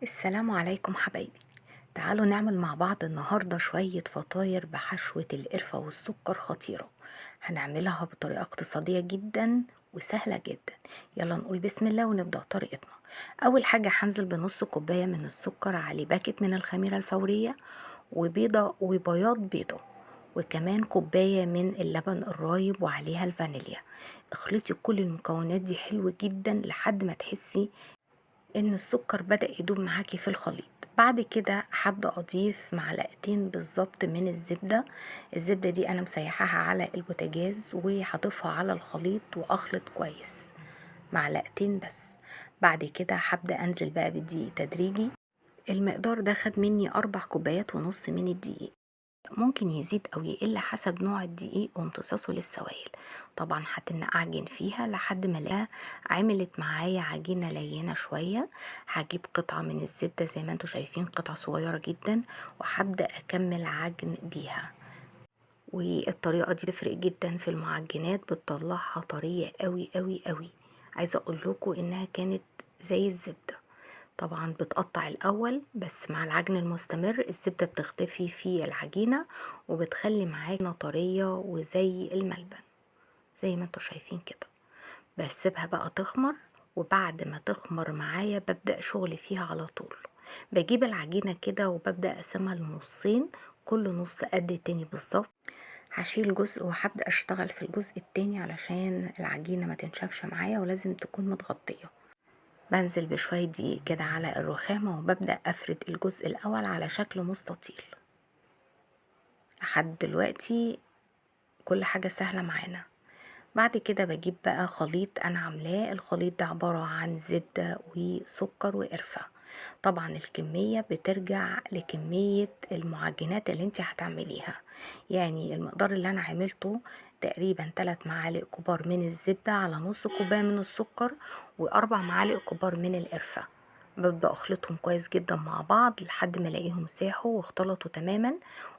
السلام عليكم حبايبي. تعالوا نعمل مع بعض النهاردة شوية فطاير بحشوة القرفة والسكر خطيرة. هنعملها بطريقة اقتصادية جدا وسهلة جدا. يلا نقول بسم الله ونبدأ طريقتنا. أول حاجة هنزل بنص كوباية من السكر على باكت من الخميرة الفورية وبيضة وبياض بيضة، وكمان كوباية من اللبن الرايب وعليها الفانيليا. اخلطي كل المكونات دي حلو جدا لحد ما تحسي ان السكر بدأ يدوب معاكي في الخليط. بعد كده هبدأ اضيف معلقتين بالظبط من الزبدة. الزبدة دي انا مسيحاها على البوتاجاز وهضيفها على الخليط واخلط كويس، معلقتين بس. بعد كده هبدأ انزل بقى بالدقيق تدريجي. المقدار ده خد مني 4 كوبايات ونص من الدقيق، ممكن يزيد أو يقل حسب نوع الدقيق وامتصاصه للسوائل. طبعا هعجن فيها لحد ما الاقيها عملت معايا عجينة لينة شوية. هجيب قطعة من الزبدة زي ما انتوا شايفين، قطعة صغيرة جدا، وهبدأ أكمل عجن بيها. والطريقة دي بتفرق جدا في المعجنات، بتطلعها طرية قوي قوي قوي. عايزة اقول لكم انها كانت زي الزبدة. طبعا بتقطع الاول، بس مع العجن المستمر الزبدة بتختفي في العجينة وبتخلي معانا طرية وزي الملبن زي ما انتوا شايفين كده. بسيبها بقى تخمر، وبعد ما تخمر معايا ببدأ شغل فيها على طول. بجيب العجينة كده وببدأ اقسمها لنصين، كل نص قد التاني بالظبط. هشيل جزء وهبدأ اشتغل في الجزء التاني علشان العجينة ما تنشفش معايا ولازم تكون متغطية. بنزل بشوية دقيق كده على الرخامة وببدأ أفرد الجزء الأول على شكل مستطيل. لحد دلوقتي كل حاجة سهلة معانا. بعد كده بجيب بقى خليط أنا عاملاه. الخليط ده عبارة عن زبدة وسكر وقرفة. طبعا الكمية بترجع لكمية المعجنات اللي انت هتعمليها. يعني المقدار اللي أنا عملته تقريبا 3 معالق كبار من الزبدة على نص كوباية من السكر و4 معالق كبار من القرفة. ببدأ اخلطهم كويس جدا مع بعض لحد ما الاقيهم ساحوا واختلطوا تماما،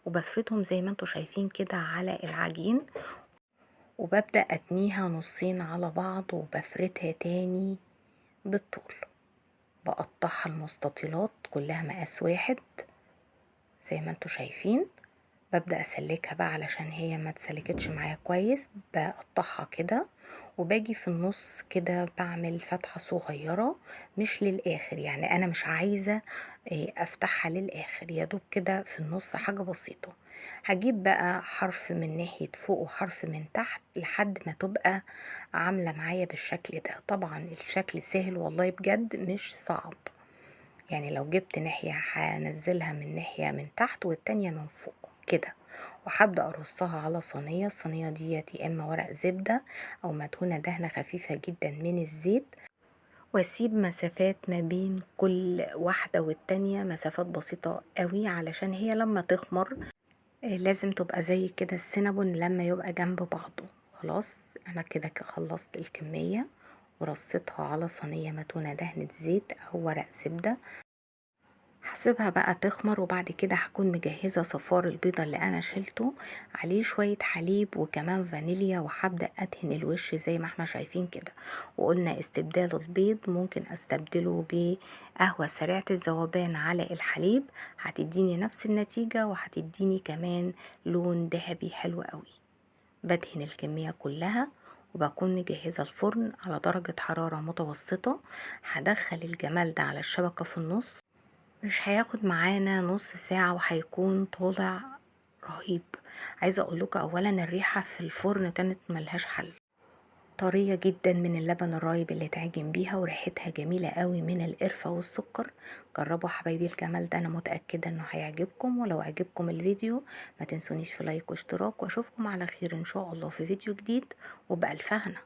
وبفردهم زي ما انتوا شايفين كده على العجين، وببدأ أتنيها نصين على بعض وبفردها تاني بالطول. بقطعها المستطيلات كلها مقاس واحد زي ما انتوا شايفين. ببدأ أسلكها بقى علشان هي ما تسلكتش معايا كويس. بقطعها كده وباجي في النص كده بعمل فتحة صغيرة، مش للآخر، يعني أنا مش عايزة أفتحها للآخر، يا دوب كده في النص حاجة بسيطة. هجيب بقى حرف من ناحية فوق وحرف من تحت لحد ما تبقى عاملة معايا بالشكل ده. طبعا الشكل سهل والله بجد مش صعب. يعني لو جبت ناحية هنزلها من ناحية من تحت والتانية من فوق كده، وهبدأ أرصها على صينية. الصينية ديت يا إما ورق زبدة أو مدهونة دهنة خفيفة جدا من الزيت، واسيب مسافات ما بين كل واحدة والتانية، مسافات بسيطة قوي علشان هي لما تخمر لازم تبقى زي كده السينابون لما يبقى جنب بعضه. خلاص انا كده خلصت الكمية ورصيتها على صينية مدهونة دهنة زيت او ورق زبدة. هسيبها بقى تخمر، وبعد كده هكون مجهزة صفار البيضة اللي انا شلته عليه شوية حليب وكمان فانيليا، وهبدأ ادهن الوش زي ما احنا شايفين كده. وقلنا استبدال البيض ممكن استبدله بقهوة سريعة الذوبان على الحليب، هتديني نفس النتيجة وهتديني كمان لون ذهبي حلو قوي. بدهن الكمية كلها وبكون مجهزة الفرن على درجة حرارة متوسطة. هدخل الجمال ده على الشبكة في النص، مش هياخد معانا نص ساعة وهيكون طالع رهيب. عايزة اقولكوا اولا الريحة في الفرن كانت ملهاش حل، طرية جدا من اللبن الرايب اللي اتعجن بيها، وريحتها جميلة قوي من القرفة والسكر. جربوا حبايبي الجمال ده، انا متأكدة انه هيعجبكم. ولو عجبكم الفيديو ما تنسونيش في لايك واشتراك، واشوفكم على خير ان شاء الله في فيديو جديد وبألف هنا.